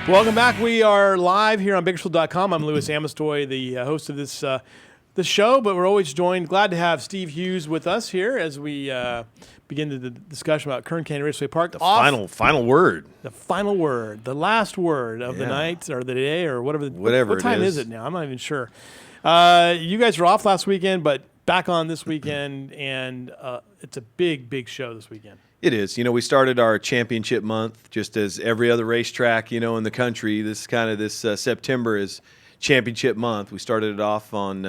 Welcome back. We are live here on BigShow.com. I'm Louis Amestoy, the host of this show, but we're always joined. Glad to have Steve Hughes with us here as we begin the discussion about Kern Canyon Raceway Park. The final word. The final word. The last word of the night or the day or whatever. What time is it now? I'm not even sure. You guys were off last weekend, but back on this weekend, and it's a big, big show this weekend. It is. We started our championship month just as every other racetrack, in the country. This September is championship month. We started it off on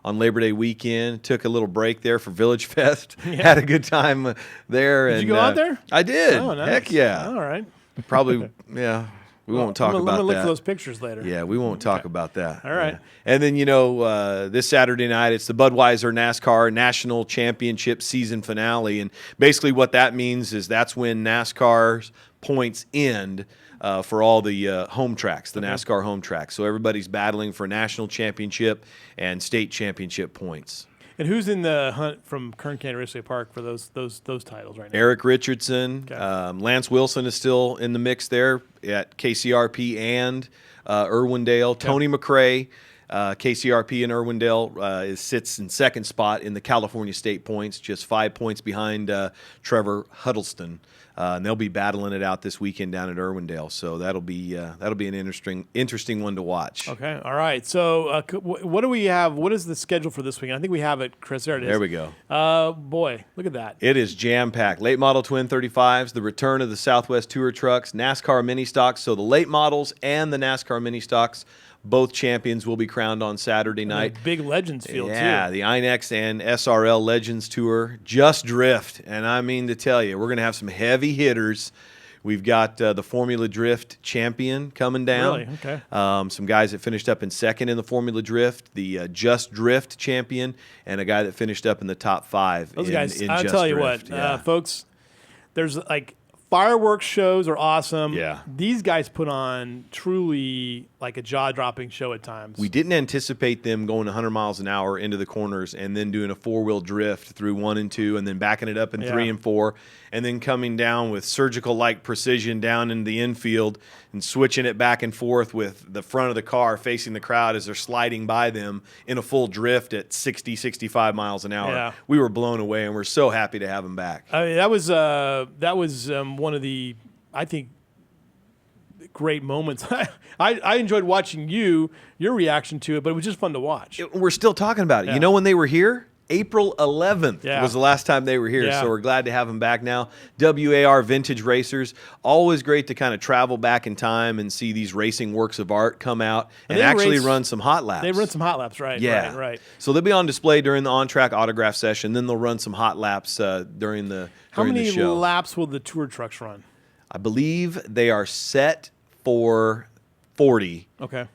Labor Day weekend. Took a little break there for Village Fest. Yeah. Had a good time there. Did you go out there? I did. Oh, nice. Heck yeah. All right. Probably, yeah. We won't talk about that. I'm going to look for those pictures later. Yeah, we won't talk about that. All right. Yeah. And then, this Saturday night, it's the Budweiser NASCAR National Championship season finale. And basically what that means is that's when NASCAR's points end for all the home tracks, the NASCAR home tracks. So everybody's battling for national championship and state championship points. And who's in the hunt from Kern Canyon Raceway Park for those titles right now? Eric Richardson. Okay. Lance Wilson is still in the mix there at KCRP and Irwindale. Okay. Tony McRae, KCRP and Irwindale, sits in second spot in the California State points, just 5 points behind Trevor Huddleston. And they'll be battling it out this weekend down at Irwindale, so that'll be an interesting one to watch. Okay, all right. So what do we have? What is the schedule for this weekend? I think we have it, Chris. There it is. There we go. Boy, look at that. It is jam-packed. Late model twin 35s, the return of the Southwest Tour trucks, NASCAR mini stocks. So the late models and the NASCAR mini stocks, both champions will be crowned on Saturday night. Big Legends field, too. Yeah, the INEX and SRL Legends Tour. Just Drift. And I mean to tell you, we're going to have some heavy hitters. We've got the Formula Drift champion coming down. Really? Okay. Some guys that finished up in second in the Formula Drift, the Just Drift champion, and a guy that finished up in the top 5 Those in guys, in I'll Just tell you Drift. what, folks, there's fireworks shows are awesome. Yeah. These guys put on truly like a jaw-dropping show at times. We didn't anticipate them going 100 miles an hour into the corners and then doing a four-wheel drift through 1 and 2 and then backing it up in 3 and 4 and then coming down with surgical-like precision down in the infield and switching it back and forth with the front of the car facing the crowd as they're sliding by them in a full drift at 60, 65 miles an hour. Yeah. We were blown away, and we're so happy to have them back. I mean, that was one of the, I think, great moments. I enjoyed watching your reaction to it, but it was just fun to watch. We're still talking about it. Yeah. When they were here? April 11th was the last time they were here, so we're glad to have them back now. WAR Vintage Racers, always great to kind of travel back in time and see these racing works of art come out and actually run some hot laps. They run some hot laps, right? Yeah. Right. So they'll be on display during the on-track autograph session, then they'll run some hot laps during the show. How many laps will the tour trucks run? I believe they are set for 40. Okay.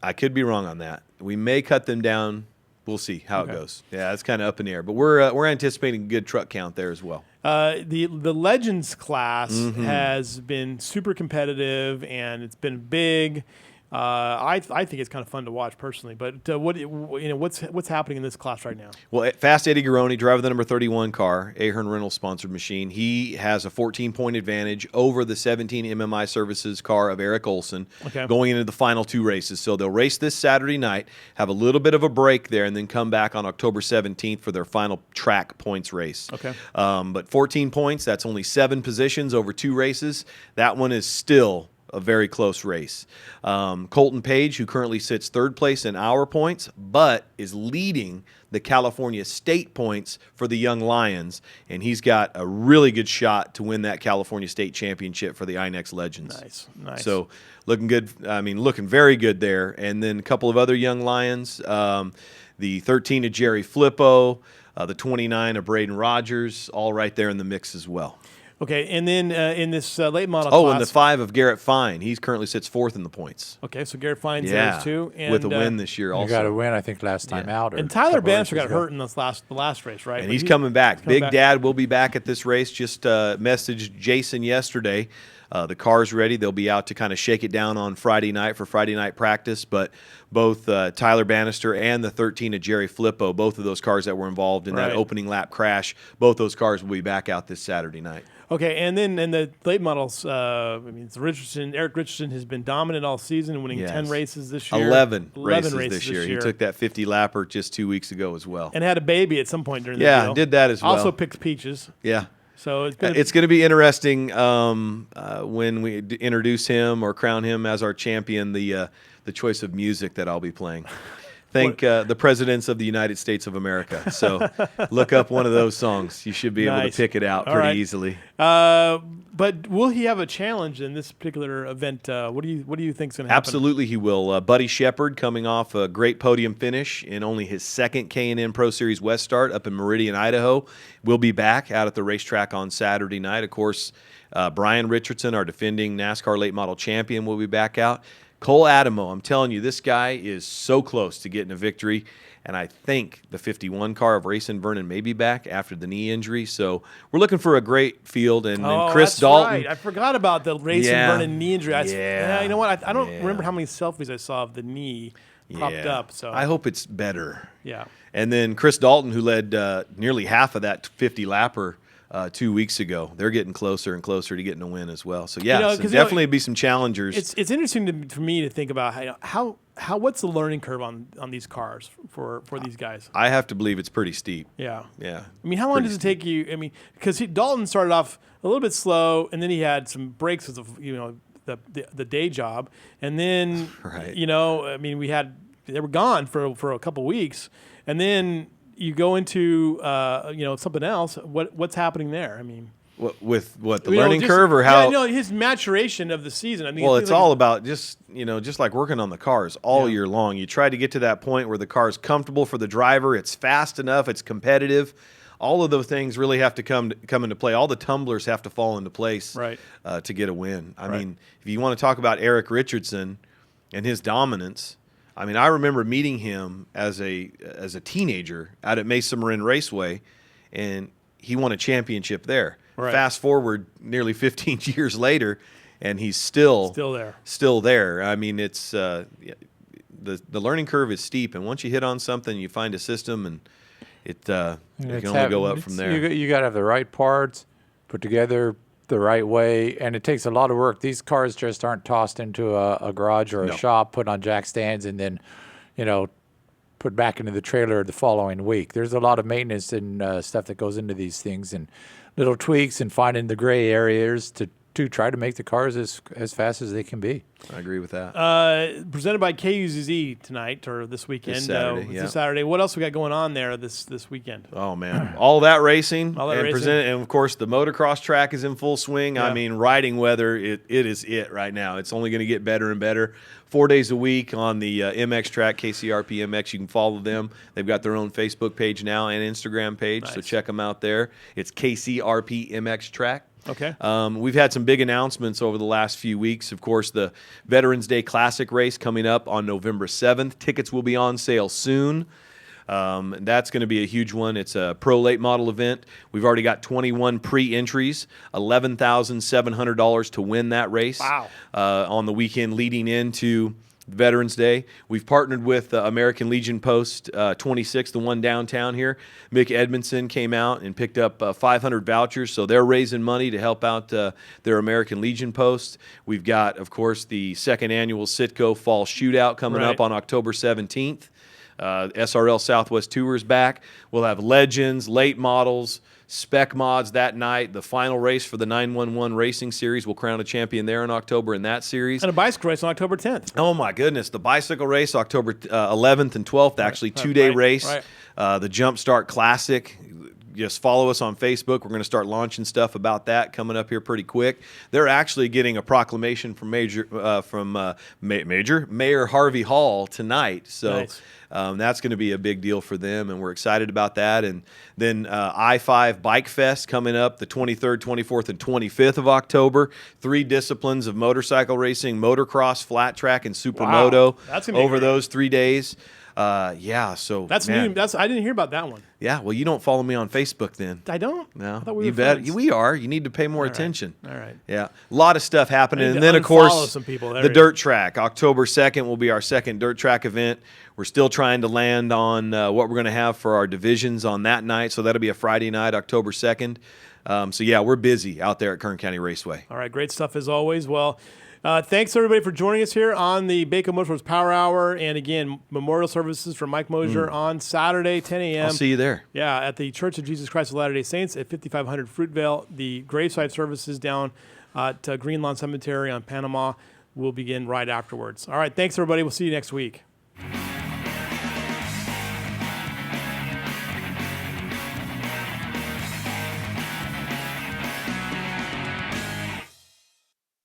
I could be wrong on that. We may cut them down. We'll see how it goes. Yeah, it's kind of up in the air, but we're anticipating a good truck count there as well. The Legends class has been super competitive, and it's been big. I think it's kind of fun to watch personally. But what's happening in this class right now? Well, Fast Eddie Garoni, driver of the number 31 car, Ahern Reynolds sponsored machine. He has a 14-point advantage over the 17 MMI Services car of Eric Olson going into the final 2 races. So they'll race this Saturday night, have a little bit of a break there, and then come back on October 17th for their final track points race. Okay. But 14 points, that's only 7 positions over 2 races. That one is still a very close race. Colton Page, who currently sits 3rd place in our points, but is leading the California State points for the Young Lions, and he's got a really good shot to win that California State championship for the INEX Legends. Nice. So looking good. I mean, looking very good there. And then a couple of other Young Lions, the 13 of Jerry Flippo, the 29 of Braden Rogers, all right there in the mix as well. Okay, and then in this late model class. Oh, and the 5 of Garrett Fine. He currently sits 4th in the points. Okay, so Garrett Fine's there too. And, with a win this year also. He got a win, I think, last time out. And Tyler Bannister got hurt in the last race, right? And he's coming back. Big Dad will be back at this race. Just messaged Jason yesterday. the car's ready. They'll be out to kind of shake it down on Friday night for Friday night practice. But both Tyler Bannister and the 13 of Jerry Filippo, both of those cars that were involved in that opening lap crash, both those cars will be back out this Saturday night. Okay, and then in the late models, Eric Richardson has been dominant all season, winning 10 races this year. 11 races this year. He took that 50-lapper just 2 weeks ago as well. And had a baby at some point during the deal. Yeah, did that as well. Also picked peaches. Yeah. So it's going to be interesting when we introduce him or crown him as our champion, the choice of music that I'll be playing. Thank the presidents of the United States of America. So look up one of those songs. You should be able to pick it out pretty easily. But will he have a challenge in this particular event? What do you think is going to happen? Absolutely, he will. Buddy Shepard, coming off a great podium finish in only his second K&N Pro Series West start up in Meridian, Idaho, will be back out at the racetrack on Saturday night. Of course, Brian Richardson, our defending NASCAR late model champion, will be back out. Cole Adamo, I'm telling you, this guy is so close to getting a victory. And I think the 51 car of Racing Vernon may be back after the knee injury. So we're looking for a great field. And then Chris Dalton. Right. I forgot about the Racing Vernon knee injury. You know what? I don't remember how many selfies I saw of the knee popped up. So I hope it's better. Yeah. And then Chris Dalton, who led nearly half of that 50-lapper 2 weeks ago. They're getting closer and closer to getting a win as well. So definitely be some challengers. It's interesting for me to think about how what's the learning curve on these cars for these guys. I have to believe it's pretty steep. Yeah. I mean, how long does it take you? I mean, because Dalton started off a little bit slow, and then he had some breaks with the day job, and then I mean, they were gone for a couple weeks, and then you go into something else. What's happening there? I mean, with the learning curve or how? His maturation of the season. I mean, well, it's all about just like working on the cars all year long. You try to get to that point where the car's comfortable for the driver. It's fast enough. It's competitive. All of those things really have to come into play. All the tumblers have to fall into place to get a win. I mean, if you want to talk about Eric Richardson and his dominance. I mean, I remember meeting him as a teenager out at Mesa Marin Raceway, and he won a championship there. Right. Fast forward nearly 15 years later, and he's still there. I mean, it's the learning curve is steep, and once you hit on something, you find a system, and it can only go up from there. You got to have the right parts put together the right way, and it takes a lot of work. These cars just aren't tossed into a garage or a shop, put on jack stands, and then, put back into the trailer the following week. There's a lot of maintenance and stuff that goes into these things, and little tweaks and finding the gray areas to try to make the cars as fast as they can be. I agree with that. Presented by KUZZ tonight or this weekend. This Saturday. What else we got going on there this weekend? Oh man, all that racing. And of course the motocross track is in full swing. Yeah. I mean, riding weather, it is it right now. It's only going to get better and better. 4 days a week on the MX track, KCRP MX. You can follow them. They've got their own Facebook page now and Instagram page, so check them out there. It's KCRP MX track. Okay. We've had some big announcements over the last few weeks. Of course, the Veterans Day Classic race coming up on November 7th. Tickets will be on sale soon. And that's going to be a huge one. It's a pro late model event. We've already got 21 pre-entries, $11,700 to win that race. Wow. On the weekend leading into Veterans Day. We've partnered with American Legion Post 26, the one downtown here. Mick Edmondson came out and picked up 500 vouchers, so they're raising money to help out their American Legion Post. We've got, of course, the second annual Citgo Fall Shootout coming up on October 17th. SRL Southwest Tour is back. We'll have legends, late models, spec mods that night. The final race for the 911 Racing Series. We'll crown a champion there in October in that series. And a bicycle race on October 10th. Oh, my goodness. The bicycle race, October 11th and 12th, actually, two-day race. Right. The Jumpstart Classic. Just follow us on Facebook. We're going to start launching stuff about that coming up here pretty quick. They're actually getting a proclamation from Mayor Harvey Hall tonight. So nice. That's going to be a big deal for them, and we're excited about that. And then I-5 Bike Fest coming up the 23rd, 24th, and 25th of October. 3 disciplines of motorcycle racing, motocross, flat track, and supermoto That's over those 3 days. Yeah, so that's man. new. I didn't hear about that one. Yeah, well, you don't follow me on Facebook then. I don't. No, I thought we you were bet. friends. We are. You need to pay more attention. All right. Yeah, a lot of stuff happening, I need and to then of unfollow course some people. There the you dirt track. October 2nd will be our second dirt track event. We're still trying to land on what we're going to have for our divisions on that night. So that'll be a Friday night, October 2nd. So yeah, we're busy out there at Kern County Raceway. All right, great stuff as always. Well, thanks everybody for joining us here on the Bako Motorsports Power Hour. And again, memorial services for Mike Mosier on Saturday, 10 a.m. I'll see you there. Yeah, at the Church of Jesus Christ of Latter-day Saints at 5500 Fruitvale. The graveside services down at Green Lawn Cemetery on Panama will begin right afterwards. All right, thanks everybody. We'll see you next week.